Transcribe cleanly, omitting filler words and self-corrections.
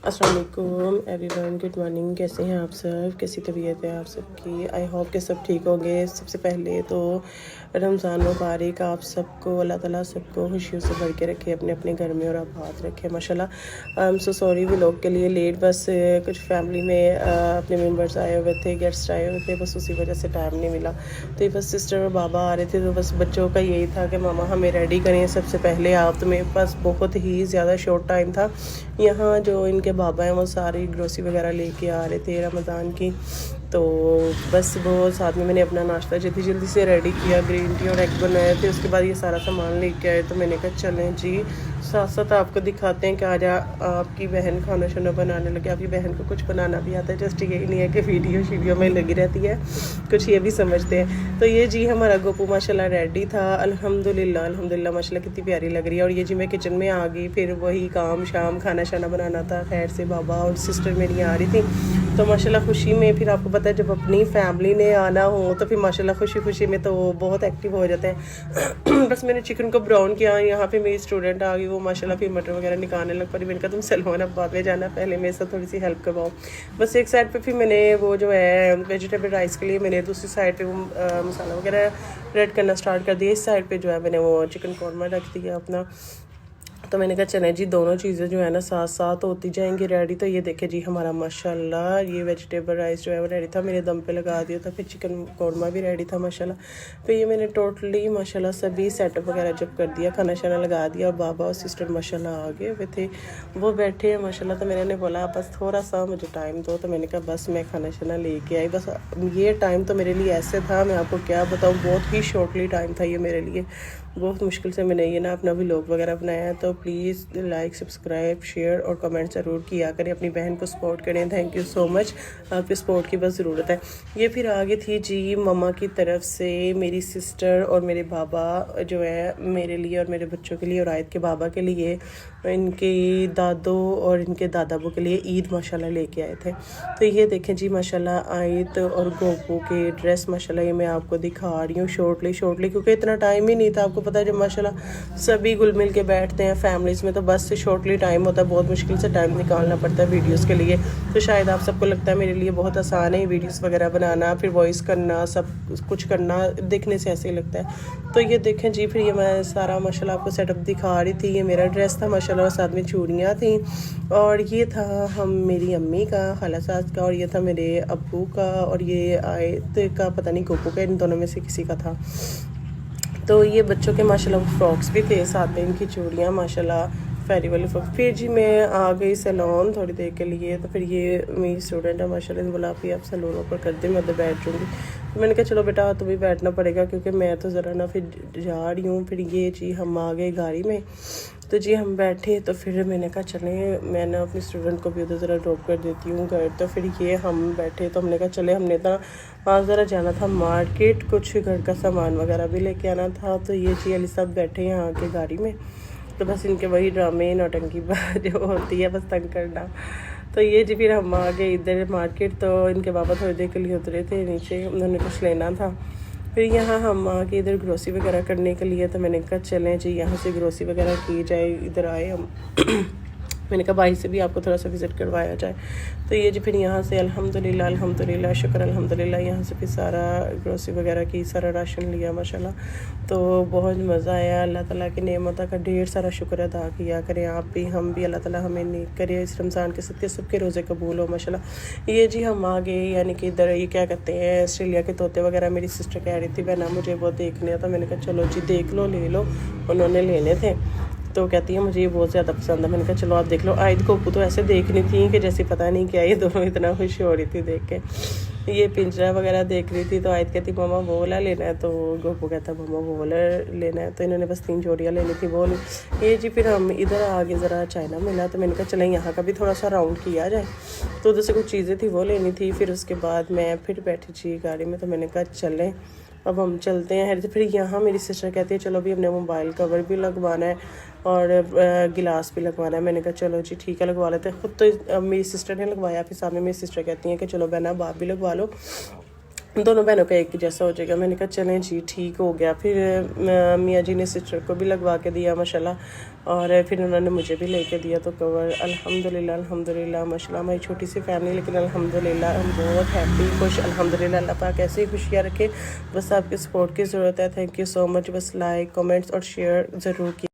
अस्सलाम वालेकुम everyone, good morning. कैसे हैं आप सब? कैसी तबीयत है आप सबकी? आई होप कि सब ठीक होंगे। सबसे पहले तो रमज़ान मुबारक आप सबको। अल्लाह ताला सबको खुशियों से भर के रखे, अपने अपने घर में और आबाद रखे माशाल्लाह। I am so sorry vlog के लिए लेट, बस कुछ फैमिली में अपने मेम्बर्स आए हुए थे, गेस्ट्स आए हुए थे, बस उसी वजह से टाइम नहीं मिला। तो बस सिस्टर और बाबा आ रहे थे, तो बस बच्चों का यही था कि मामा हमें रेडी करें सबसे पहले आप। तो मेरे पास बहुत ही ज़्यादा शॉर्ट टाइम था। यहाँ जो इनके बाबा हैं वो सारी ग्रोसरी वगैरह लेके आ रहे थे रमज़ान की, तो बस वो साथ में मैंने अपना नाश्ता जल्दी जल्दी से रेडी किया, ग्रीन टी और एग बनाए थे। उसके बाद ये सारा सामान लेके आए, तो मैंने कहा चलें जी साथ साथ आपको दिखाते हैं कि आज आपकी बहन खाना शाना बनाने लगे। आपकी बहन को कुछ बनाना भी आता है, जस्ट यही नहीं है कि वीडियो में लगी रहती है, कुछ ये भी समझते हैं। तो ये जी हमारा गोपू माशाल्लाह रेडी था, अल्हम्दुलिल्लाह माशाल्लाह कितनी प्यारी लग रही है। और ये जी मैं किचन में आ गई, फिर वही काम शाम खाना शाना बनाना था। खैर से बाबा और सिस्टर मेरी आ रही थी, तो माशाल्लाह खुशी में फिर आपको पता है जब अपनी फैमिली ने आना हो तो फिर माशाल्लाह खुशी खुशी में तो बहुत एक्टिव हो जाते हैं। बस मैंने चिकन को ब्राउन किया। यहाँ पे मेरी स्टूडेंट आ गई, वो माशाल्लाह फिर मटर वगैरह निकालने लग पड़ी। मैंने कहा तुम सलमान अब बाद में जाना, पहले मेरे साथ थोड़ी सी हेल्प करवाओ। बस एक साइड पे फिर मैंने वो जो है वेजिटेबल राइस के लिए मैंने दूसरी साइड पे वो मसाला वगैरह रेड करना स्टार्ट कर दिया। इस साइड पे जो है मैंने वो चिकन कौरमा रख दिया अपना। तो मैंने कहा चलें जी दोनों चीज़ें जो है ना साथ साथ होती जाएंगी रेडी। तो ये देखे जी हमारा माशाल्लाह ये वेजिटेबल राइस जो है वो रेडी था, मेरे दम पे लगा दिया था। फिर चिकन कौरमा भी रेडी था माशाल्लाह। फिर ये मैंने टोटली माशाल्लाह सभी सेटअप वगैरह जब कर दिया, खाना शाना लगा दिया। और बाबा और सिस्टर माशाल्लाह आ गए हुए थे, वो बैठे हैं माशाल्लाह। तो मैंने बोला बस थोड़ा सा मुझे टाइम दो, तो मैंने कहा बस मैं खाना शाना लेके आई। बस ये टाइम तो मेरे लिए ऐसे था, मैं आपको क्या बताऊँ, बहुत ही शॉर्टली टाइम था ये मेरे लिए। बहुत मुश्किल से मैंने ये ना अपना व्लॉग वगैरह बनाया है। तो प्लीज़ लाइक सब्सक्राइब शेयर और कमेंट ज़रूर किया करें, अपनी बहन को सपोर्ट करें। थैंक यू सो मच, आपकी सपोर्ट की बस ज़रूरत है। ये फिर आगे थी जी मम्मा की तरफ से मेरी सिस्टर और मेरे बाबा जो है मेरे लिए और मेरे बच्चों के लिए और आयत के बाबा के लिए, इनके दादो और इनके दादाबू के लिए ईद माशाल्लाह लेके आए थे। तो ये देखें जी माशाल्लाह आयत और गोपू के ड्रेस माशाल्लाह ये मैं आपको दिखा रही हूँ शॉर्टली क्योंकि इतना टाइम ही नहीं था। आपको पता है जब माशाल्लाह सभी घुल मिल के बैठते हैं फैमिलीज़ में तो बस शॉर्टली टाइम होता है, बहुत मुश्किल से टाइम निकालना पड़ता है वीडियोस के लिए। तो शायद आप सबको लगता है मेरे लिए बहुत आसान है वीडियोस वगैरह बनाना, फिर वॉइस करना, सब कुछ करना, देखने से ऐसे ही लगता है। तो ये देखें जी फिर ये मैं सारा माशाल्लाह आपको सेटअप दिखा रही थी। ये मेरा ड्रेस था माशाल्लाह, साथ में चूड़ियाँ थी। और ये था हम मेरी अम्मी का, खाला सास का, और ये था मेरे अब्बू का, और ये आयत का पता नहीं गोपू का, इन दोनों में से किसी का था। तो ये बच्चों के माशाल्लाह फ्रॉक्स भी थे, साथ में इनकी चूड़ियाँ माशाल्लाह फेरी वाली फ्रॉक। फिर जी मैं आ गई सैलून थोड़ी देर के लिए। तो फिर ये मेरी स्टूडेंट है माशाल्लाह, बोला आप सैलून ऊपर कर दे, मैं उधर बैठ जाऊँगी। तो मैंने कहा चलो बेटा तुम्हें बैठना पड़ेगा क्योंकि मैं तो ज़रा ना फिर जा रही हूँ। फिर ये जी हम आ गए गाड़ी में, तो जी हम बैठे। तो फिर मैंने कहा चलें मैं ना अपनी स्टूडेंट को भी उधर ज़रा ड्रॉप कर देती हूँ घर। तो फिर ये हम बैठे, तो हमने कहा चले, हमने तो आज ज़रा जाना था मार्केट, कुछ घर का सामान वगैरह भी लेके आना था। तो ये जी अली साहब बैठे यहाँ आके गाड़ी में, तो बस इनके वही ड्रामे नौटंकी जो होती है बस तंग करना। तो ये जी फिर हम आ गए इधर मार्केट। तो इनके बाबा थोड़ी देर के लिए उतरे थे नीचे, उन्होंने कुछ लेना था। फिर यहाँ हम आके इधर ग्रोसरी वगैरह करने के लिए, तो मैंने कहा चलें जी यहाँ से ग्रोसरी वगैरह की जाए। इधर आए हम मैंने कहा भाई से भी आपको थोड़ा सा विज़िट करवाया जाए। तो ये जी फिर यहाँ से अल्हम्दुलिल्लाह शुक्र अल्हम्दुलिल्लाह यहाँ से फिर सारा ग्रोसरी वगैरह की, सारा राशन लिया माशाल्लाह। तो बहुत मज़ा आया। अल्लाह ताला की नेमतों का ढेर सारा शुक्र अदा किया करें आप भी, हम भी। अल्लाह ताला हमें नेक करे, इस रमज़ान के सदक़े सबके रोज़े कबूल हो माशाल्लाह। ये जी हम आ गए, यानी कि इधर ये क्या कहते हैं ऑस्ट्रेलिया के तोते वगैरह। मेरी सिस्टर कह रही थी बहना मुझे वो देखने, तो मैंने कहा चलो जी देख लो, ले लो। उन्होंने लेने थे, तो कहती है मुझे ये बहुत ज़्यादा पसंद है। मैंने कहा चलो आप देख लो। आयत गोपू तो ऐसे देख रही थी कि जैसे पता नहीं क्या, ये दोनों इतना खुश हो रही थी देख के। ये पिंजरा वगैरह देख रही थी, तो आयत कहती मामा वो वाला लेना है, तो गोपू कहता मामा वो वाला लेना है। तो इन्होंने बस 3 जोड़ियाँ लेनी थी, वो ये जी फिर हम इधर आगे ज़रा चाइना मिला, तो मैंने कहा चलें यहाँ का भी थोड़ा सा राउंड किया जाए। तो उधर से कुछ चीज़ें थी वो लेनी थी। फिर उसके बाद मैं फिर बैठी थी गाड़ी में, तो मैंने कहा चलें अब हम चलते हैं। तो फिर यहाँ मेरी सिस्टर कहती है चलो भी हमने मोबाइल कवर भी लगवाना है और गिलास भी लगवाना है। मैंने कहा चलो जी ठीक है लगवा लेते हैं। ख़ुद तो मेरी सिस्टर ने लगवाया, फिर सामने मेरी सिस्टर कहती हैं कि चलो बहना आप भी लगवा लो। दोनों बहनों का एक ही जैसा हो जाएगा। मैंने कहा चलें जी ठीक हो गया। फिर मियाँ जी ने सिस्टर को भी लगवा के दिया माशाल्लाह, और फिर उन्होंने मुझे भी लेके दिया तो कवर। अल्हम्दुलिल्लाह अल्हम्दुलिल्लाह माशाल्लाह, हमारी छोटी सी फैमिली लेकिन अल्हम्दुलिल्लाह हम बहुत हैप्पी खुश। अल्हम्दुलिल्लाह, अल्लाह पाक ऐसे ही खुशियाँ रखे। बस आपकी सपोर्ट की ज़रूरत है। Thank you so much. बस लाइक कमेंट्स और शेयर ज़रूर की।